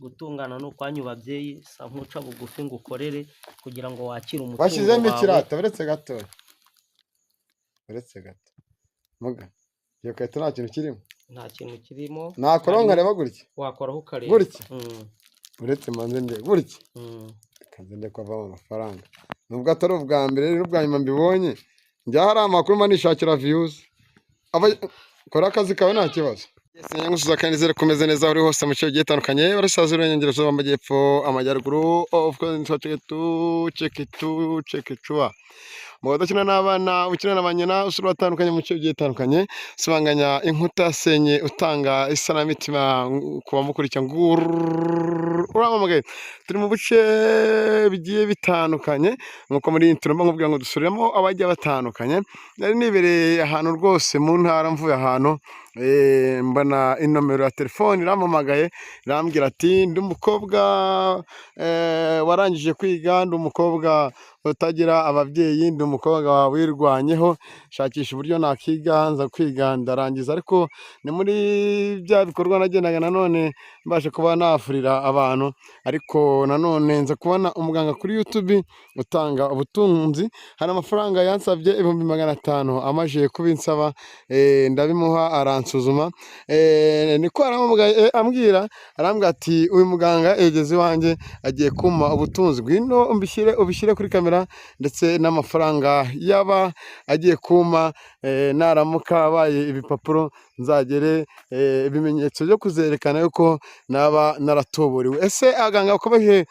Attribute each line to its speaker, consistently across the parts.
Speaker 1: gutungana n'ukwanyu babyeyi sa nkuca bugufi ngo ukorere kugira ngo wakire umutungo
Speaker 2: washyizemo
Speaker 1: wawe.
Speaker 2: ikirata uretse gato muga iyo karito nta kintu kirimo,
Speaker 1: nta kintu kirimo.
Speaker 2: nakoraho nkareba gutya,
Speaker 1: wakoraho ukareba
Speaker 2: gutya uretse manze nde gutya kaze nde ko avamo amafaranga, nubwo atari ubwa mbere n'ubwa nyuma mbibonye, njya hari amakuru mba nishakira views, kora akazi kawe nta kibazo. Ngusuza kandi zere kumeze neza uri hose mu cyo gitandukanye barasazira Iburengerazuba, Amajyepfo, Amajyaruguru, of course check it mu badakina n'abana ukina na banyina usura batandukanye mu cyo gitandukanye, subanganya inkuta senye utanga isanamitima kuba mukurikira uramamagaye. Turi mu buce bigiye bitandukanye nkuko muri intro nkubwira ngo dusuremo abajya batandukanye. Nari nibereye ahantu rwose mu ntara, mvuye ahantu mbona inomero ya telefone iramamagaye irambwira ati ndi umukobwa warangije kwiga, ndi umukobwa utagira ababyeyi, ndi umukobwa wirwanyeho, shakisha uburyo nakiga, nza kwiga ndarangiza, ariko ni muri bya bikorwa nagendaga nanone mbashe kuba nafurira abantu, ariko nanone nza kubona umuganga kuri YouTube utanga ubutunzi, hari amafaranga yansabye 500 amaje kubinsaba, ndabimuha aransuzuma, niko arambwira ati uyu muganga egeze iwanjye agiye kuma ubutunzi bwino ubishyire kuri kamera, ndetse n'amafaranga yaba agiye kuma naramuka abaye ibipapuro nzagere ibimenyetso byo kuzerekana yuko naba naratoboriwe. Ese aganga bakomeje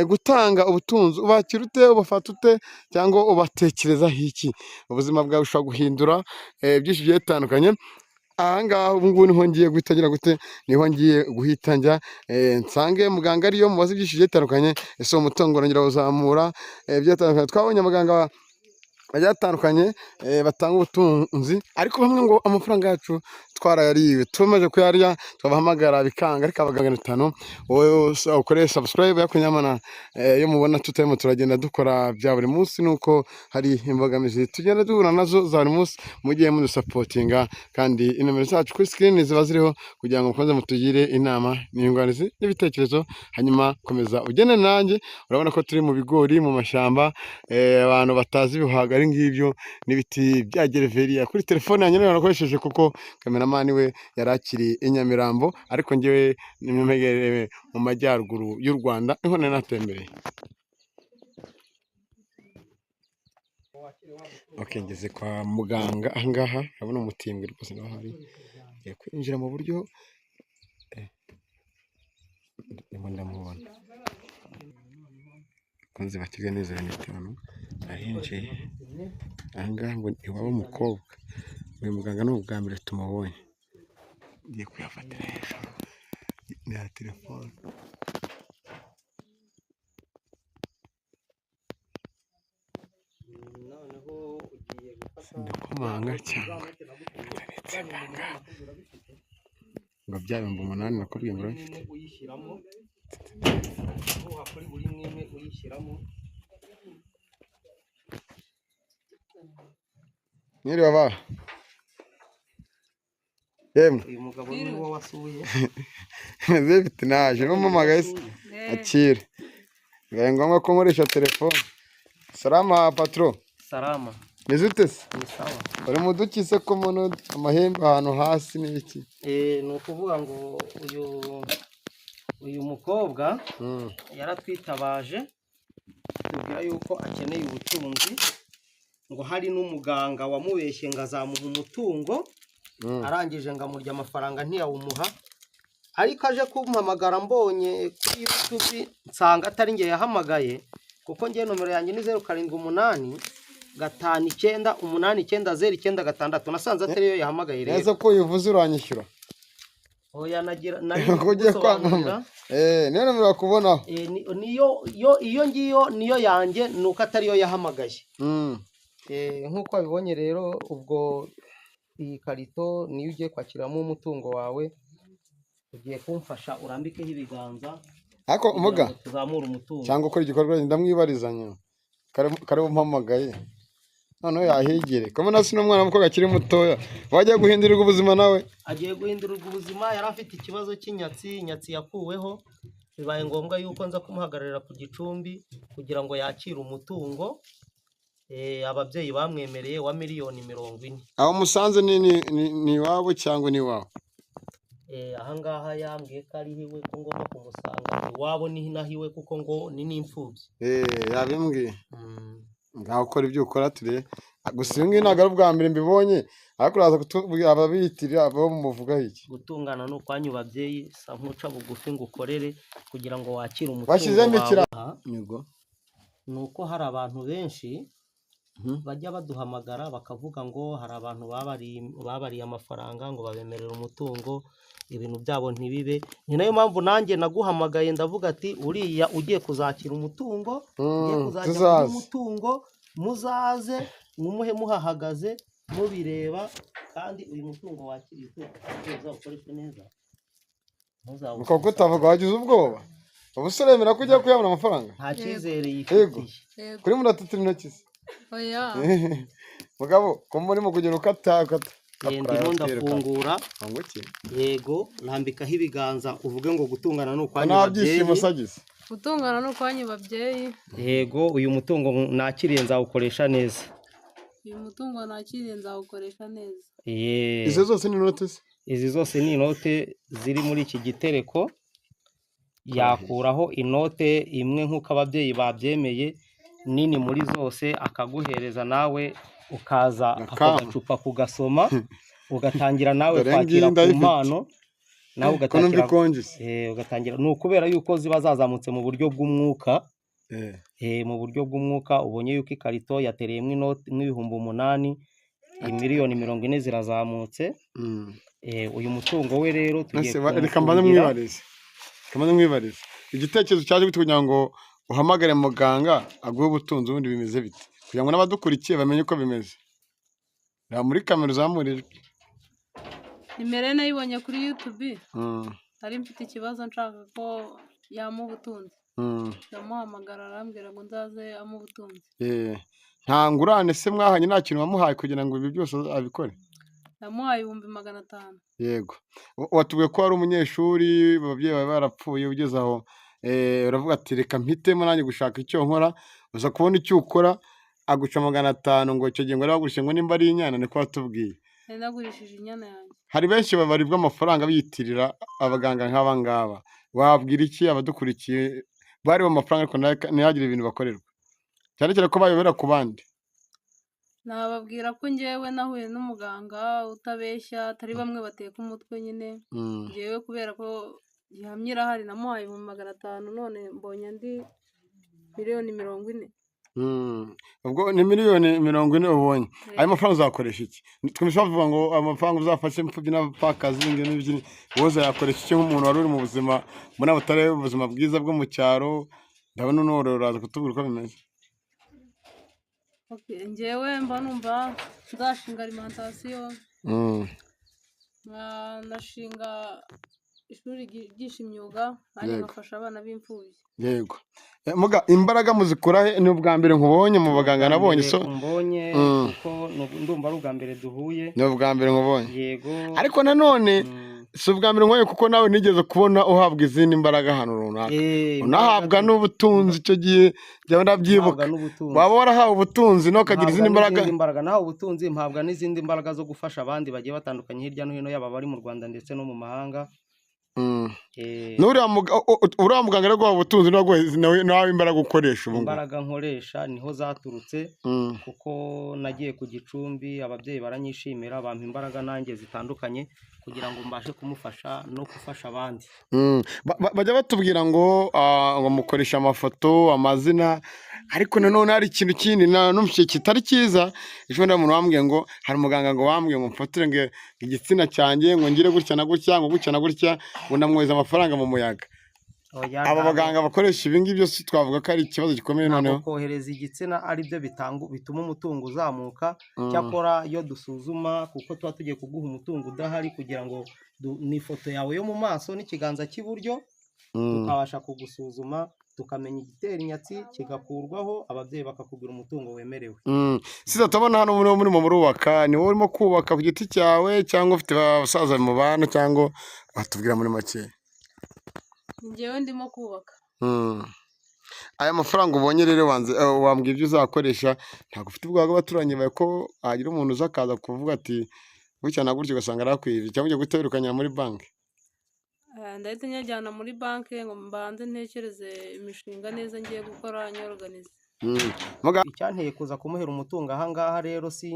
Speaker 2: gutanga ubutunzi ubakira ute, ubafata ute, cyangwa ubatekerezaho iki? Ubuzima bwawe bushobora guhindura byinshi bigiye bitandukanye. Ahangaha ubu ngubu niho ngiye guhitangira gute, niho ngiye guhita njya nsange muganga ariyo mubaze byinshi bigiye bitandukanye. Ese uwo mutungo urongera uzamura byatandukanye. Twabonye abaganga bagiye batandukanye batanga ubutunzi, ariko bamwe ngo amafaranga yacu twarayariwe, tumaze kuyarya twabahamagara bikanga, ariko abaganga 5 wowe ukore subscribe yakunyamana yo mubona tutarimo turagenda dukora bya buri munsi, nuko hari imbogamizi tugenda duhura nazo za buri munsi, mugiye mu supportinga, kandi inomero zacu kuri screen ziba ziriho kugira ngo mukomeze mutugire inama n'inyunganizi n'ibitekerezo, hanyuma komeza ugene nanjye. Urabona ko turi mu bigori mu mashyamba, abantu batazi bihaga ari ngibyo n'ibiti bya gereveriya. Kuri telefone yanjye niyo nakoresheje kuko kameramani we yarakiri Inyamirambo, ariko ngewe nimwegereye mu majyaruguru y'u Rwanda niho natembereye. Okay, ngeze kwa muganga ahangaha, urabona umutimbwe rwose naho hari kwinjira mu buryo ndimo ndamubona kunze bakiga neza n'itanu ahinjiye ahangaha ngo iwabo umukobwa. Uyu muganga ni ubwa mbere tumubonye, ngiye kuyafatira hejuru ya telefone. Ndakomanga cyangwa ndetse nganga ngo bya 8,000 nakubwiye ngo mfite uyishyiramo, aho wakora buri mwimwe uyishyiramo. Mwiriwe ba yemwe, uyu mugabo ni wo wasuye zifite naje n'umumagaye akire, bibaye ngombwa ko nkoresha telefone. Salama patro. Salama. Nizute se? Ni sawa. Uri mudukise ko mono amahembe ahantu hasi n'iki? Ni ukuvuga ngo uyu mukobwa yaratwitabaje tubwira yuko akeneye ubutunzi, ngo hari n'umuganga wamubeshye ngo azamuha umutungo, arangije ngo amurya amafaranga ntiyawumuha, ariko aje kumpamagara mbonye kuri YouTube nsanga atari nge yahamagaye, kuko ngiye nomero yanjye ni 078 5989096, nasanze atari yo yahamagaye rero. Neza ko uvuze uranyishyura. Oya nagira nari kugusobanurira. Niyo nomero bakubonaho. Iyo ngiyo niyo yanjye, nuko atari yo yahamagaye. Nkuko abibonye rero, ubwo iyi karito niyo ugiye kwakiramo umutungo wawe, ugiye kumfasha urambikeho ibiganza, ariko umuga tuzamura umutungo cyangwa ukora igikorwa ndamwibarizanya kare umpamagaye noneho yahigire kamwe si n'umwana w'umukobwa akiri mutoya wajya guhindurirwa ubuzima nawe.
Speaker 1: agiye guhindurirwa ubuzima. Yari afite ikibazo cy'inyatsi, inyatsi yakuweho, bibaye ngombwa yuko nza kumuhagararira ku gicumbi kugira ngo yakire umutungo ababyeyi bamwemereye wa miliyoni 40.
Speaker 2: aho musanze ni iwabo cyangwa ni iwawe?
Speaker 1: Ahangaha yambwiye ko ari iwe, ko ngomba kumusanga iwabo ni naho iwe, kuko ngo ni n'imfubyi.
Speaker 2: yabimbwiye. ngaho ukora ibyo ukora turebe. gusa ibi ngibi ntabwo ari ubwa mbere mbibonye, ariko uraza kutubwira ababiyitirira abo muvugaho iki?
Speaker 1: Gutungana ni ukwanyu babyeyi, sa nkuca bugufi ngo ukorere kugira ngo wakire umutungo
Speaker 2: washyizemo
Speaker 1: wawe. Ni uko hari abantu benshi bajya baduhamagara bakavuga ngo hari abantu babariye amafaranga ngo babemerere umutungo, ibintu byabo ntibibe. Ni nayo mpamvu nanjye naguhamagaye ndavuga ati uriya ugiye kuzakira umutungo, ugiye kuzakira umutungo, muzaze mumuhe muhahagaze mubireba, kandi uyu mutungo wakiriye uzawukoreshe neza.
Speaker 2: Kuko utavuga wagize ubwoba, ubusore wemera ko ujya kuyabona amafaranga?
Speaker 1: Nta cyizere yifitiye.
Speaker 2: kuri muratutira intoki se?
Speaker 3: Oya.
Speaker 2: mugabo ko murimo kugenda ukata.
Speaker 1: ndimo ndafungura. Yego, ntambikaho ibiganza uvuge ngo gutungana ni ukwanyu babyeyi.
Speaker 3: Gutungana ni ukwanyu babyeyi.
Speaker 1: Yego, uyu mutungo nakiriye nzawukoresha neza.
Speaker 3: Uyu mutungo nakiriye nzawukoresha neza.
Speaker 2: Izi zose ni inote se?
Speaker 1: Izi zose ni inote ziri muri iki gitereko. Yakuraho inote imwe nk'uko ababyeyi babyemeye nini muri zose, akaguhereza nawe ukaza akagacupa kugasoma, ugatangira nawe kwakira ku mpano, nawe ugatangira. Ni ukubera yuko ziba zazamutse mu buryo bw'umwuka. Mu buryo bw'umwuka ubonye yuko ikarito yatereyemo inoti n'ibihumbi 8, miliyoni 40 zirazamutse. Uyu mutungo we rero tugiye
Speaker 2: kamaze mwibarize igitekerezo cyaje gute kugira ngo uhamagare muganga aguhe ubutunzi ubundi bimeze bite, kugira ngo n'abadukurikiye bamenye uko bimeze? muri kamera uzamurirwe.
Speaker 3: Nimero nayibonye kuri YouTube. Ari mfite ikibazo nshaka ko yamuha ubutunzi. Ndamuhamagara arambwira ngo nzaze amuha ubutunzi.
Speaker 2: nta ngurane se mwahanye? nta kintu wamuhaye kugira ngo ibi byose abikore?
Speaker 3: Namuhaye 500.
Speaker 2: Yego, watubwiye ko ari umunyeshuri, ababyeyi bawe barapfuye, ugeze aho uravuga ati reka mpitemo nanjye gushaka icyo nkora, uza kubona icyo ukora, aguca 500 ngo icyo gihe ngo aragurishe ngo nimba ari inyana. Niko watubwiye.
Speaker 3: Nagurishije inyana yanjye.
Speaker 2: Hari benshi babaribwa amafaranga biyitirira abaganga nk'aba ngaba, wabwira iki abadukurikiye bari mu mafaranga ariko ntihagire ibintu bakorerwa, cyane cyane ko bayobera ku bandi?
Speaker 3: Nababwira ko njyewe nahuye n'umuganga utabeshya, atari bamwe bateka umutwe nyine. Njyewe kubera ko gihamya irahari, namuhaye 500, none mbonye andi miliyoni 40.
Speaker 2: ubwo ni miliyoni 40 ubonye. Ayo mafaranga uzakoresha iki? Twumva bavuga ngo amafaranga uzafashe imfubyi n'abapfakazi n'ibindi, wowe uzayakoresha iki nk'umuntu wari uri mu buzima mbona butari ubuzima bwiza bwo mu cyaro? Ndabona unorora, uraza kutubwira uko bimeze.
Speaker 3: Njyewe mba numva nzashinga alimentation, nashinga ishuri ryigisha imyuga, nanjye ngafasha abana b'imfubyi.
Speaker 2: Yego, muga imbaraga muzikura he? Ni ubwa mbere nkubonye mu baganga nabonye so
Speaker 1: mbonye kuko ndumva ari ubwa mbere duhuye.
Speaker 2: Ni ubwa mbere nkubonye.
Speaker 1: Yego,
Speaker 2: ariko nanone si ubwa mbere nkubonye kuko nawe nigeze kubona uhabwa izindi mbaraga hano runaka, unahabwa n'ubutunzi. Icyo gihe jya ndabyibuka, waba warahawe ubutunzi no kagira izindi mbaraga.
Speaker 1: Nahawe ubutunzi, mpabwa n'izindi mbaraga zo gufasha abandi bagiye batandukanye hirya no hino, yaba bari mu Rwanda ndetse no mu mahanga.
Speaker 2: uriya muganga rero ubutunzi nawe imbaraga ukoresha ubu?
Speaker 1: Imbaraga nkoresha niho zaturutse, kuko nagiye ku gicumbi, ababyeyi baranyishimira, bampa imbaraga nanjye zitandukanye kugira ngo mbashe kumufasha no gufasha abandi.
Speaker 2: bajya batubwira ngo mukoresha amafoto, amazina, ariko nanone hari ikintu kindi numvise kitari cyiza. ejo bundi umuntu wambwiye ngo hari umuganga ngo wambwiye ngo mfatire ngo igitsina cyanjye ngo ngire gutya na gutya, ngo gutya na gutya, ngo ndamwohereza amafaranga mu muyaga. aba baganga bakoresha ibi ngibi byose twavuga ko ari ikibazo gikomeye. Noneho
Speaker 1: kohereza igitsina ari byo bituma umutungo uzamuka. Cyakora iyo dusuzuma, kuko tuba tugiye kuguha umutungo udahari, kugira ngo n'ifoto yawe yo mu maso n'ikiganza cy'iburyo tukabasha kugusuzuma tukamenya igitera inyatsi kigakurwaho, ababyeyi bakakugura umutungo wemerewe.
Speaker 2: siza tubona hano murimo murubaka, ni wowe urimo kubaka ku giti cyawe cyangwa ufite abasaza mu bana, cyangwa watubwira muri make?
Speaker 3: njyewe ndimo kubaka.
Speaker 2: Aya mafaranga ubonye rero wambwira ibyo uzakoresha, ntabwo ufite ubwoba bw'abaturanyi bawe ko hagira umuntu uza akaza kuvuga ati gutya na gutya ugasanga arakwibye, cyangwa ugiye guhita wirukanyira muri banki?
Speaker 3: ndahita nyajyana muri banki ngo mbanze ntekereze imishinga neza ngiye gukora nyorganize.
Speaker 1: Icyanteye kuza kumuhera umutungo ahangaha rero si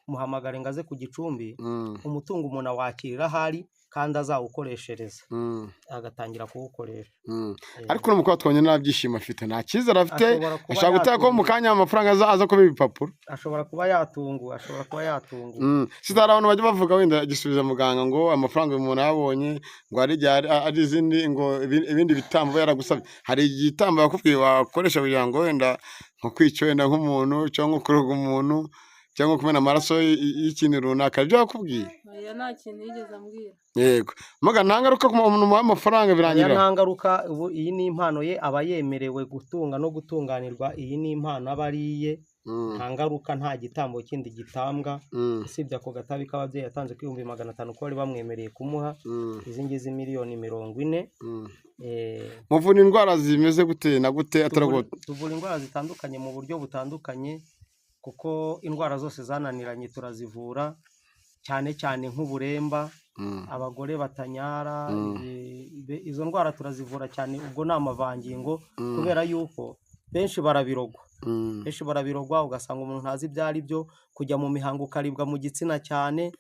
Speaker 1: muhamagare ngo aze ku gicumbi, umutungo umuntu awakirira ahari kandi azawukoreshereza, agatangira kuwukoresha.
Speaker 2: Ariko uno mukobwa twabonye nta byishimo afite, nta cyizere afite, ashobora guteka ko mu kanya amafaranga aza kuba ibipapuro.
Speaker 1: Ashobora kuba yatunguwe.
Speaker 2: Hari abantu bajya bavuga wenda gisubiza muganga ngo amafaranga uyu muntu yabonye ngo hari igihe ari izindi ngo ibindi bitambo yaragusabye. Hari igitambo yakubwiye wakoresha kugira ngo wenda nko kwica wenda nk'umuntu, cyangwa kuroga umuntu, cyangwa kumena amaraso y'ikintu runaka, ibyo yakubwiye?
Speaker 3: Oya, nta kintu yigeze ambwira.
Speaker 2: Yego, muga nta ngaruka ku muntu umuha amafaranga birangira?
Speaker 1: Nta ngaruka, iyi ni impano ye, aba yemerewe gutunga no gutunganirwa, iyi ni impano aba ariye, nta ngaruka, nta gitambo kindi gitambwa, usibye ako gatabi k'ababyeyi yatanze ku 500 ko bari bamwemereye kumuha, izi ngizi $40,000.
Speaker 2: Muvura indwara zimeze gute na gute?
Speaker 1: Tuvura indwara zitandukanye mu buryo butandukanye, kuko indwara zose zananiranye turazivura, cyane cyane nk'uburemba, abagore batanyara, izo ndwara turazivura cyane. Ubwo ni amavangingo, kubera yuko benshi barabirogwa, ugasanga umuntu ntazi ibyo ari byo, kujya mu mihango ukaribwa mu gitsina cyane,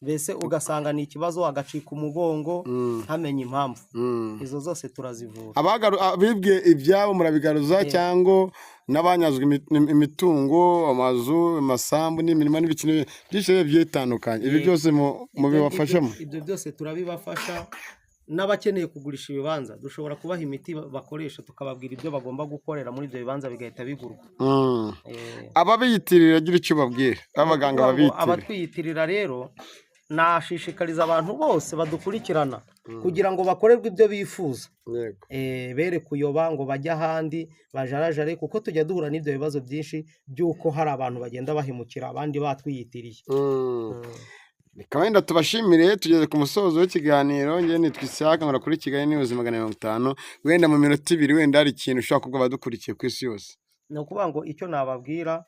Speaker 1: mbese ugasanga ni ikibazo, agacika umugongo ntamenye impamvu. Izo zose turazivura.
Speaker 2: Abibwe ibyabo murabigaruza, cyangwa n'abanyazwe imitungo, amazu, amasambu n'imirima n'ibikini byinshi bitandukanye, ibi byose mubibafashamo?
Speaker 1: Ibyo byose turabibafasha. N'abakeneye kugurisha ibibanza dushobora kubaha imiti bakoresha, tukababwira ibyo bagomba gukorera muri ibyo bibanza, bigahita bigurwa.
Speaker 2: Ababiyitirira agira icyo babwira, abaganga babiyitirira?
Speaker 1: Abatwiyitirira rero nashishikariza abantu bose badukurikirana kugira ngo bakorerwe ibyo bifuza, bere kuyoba ngo bajye ahandi bajarajare, kuko tujya duhura n'ibyo bibazo byinshi by'uko hari abantu bagenda bahemukira abandi batwiyitiriye.
Speaker 2: Reka wenda tubashimire, tugeze ku musozo w'ikiganiro. Njye nitwa Isaac, nkora kuri Kigali News 50. Wenda mu minota 2 wenda hari ikintu ushaka kuvuga abadukurikiye ku isi yose?
Speaker 1: Ni ukuvuga ngo icyo nababwira,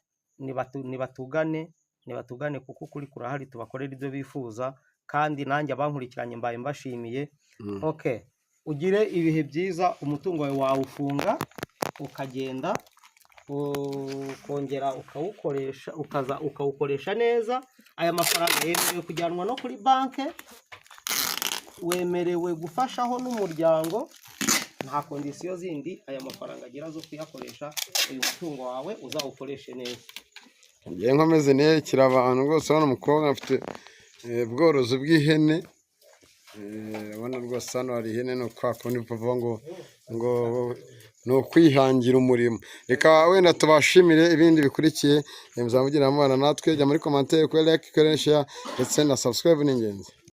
Speaker 1: nibatugane kuko ukuri kurahari, tubakorera ibyo bifuza, kandi nanjye abankurikiranye mbaye mbashimiye. Ugire ibihe byiza, umutungo wawe wawufunga ukagenda ukongera ukawukoresha, ukawukoresha neza. Aya mafaranga yemerewe kujyanwa no kuri banki, wemerewe gufashaho n'umuryango, nta kondisiyo zindi aya mafaranga agira zo kuyakoresha. Uyu mutungo wawe uzawukoreshe neza.
Speaker 2: Ngiye nkomeze nerekera abantu rwose. Hano umukobwa afite ubworozi bw'ihene, urabona rwose hano hari ihene, ni kwa kundi bavuga ngo ni ukwihangira umurimo. Reka wenda tubashimire, ibindi bikurikiye muzamugira amabana natwe, jya muri commentaire, kuri like, kuri share ndetse na subscribe ni ingenzi.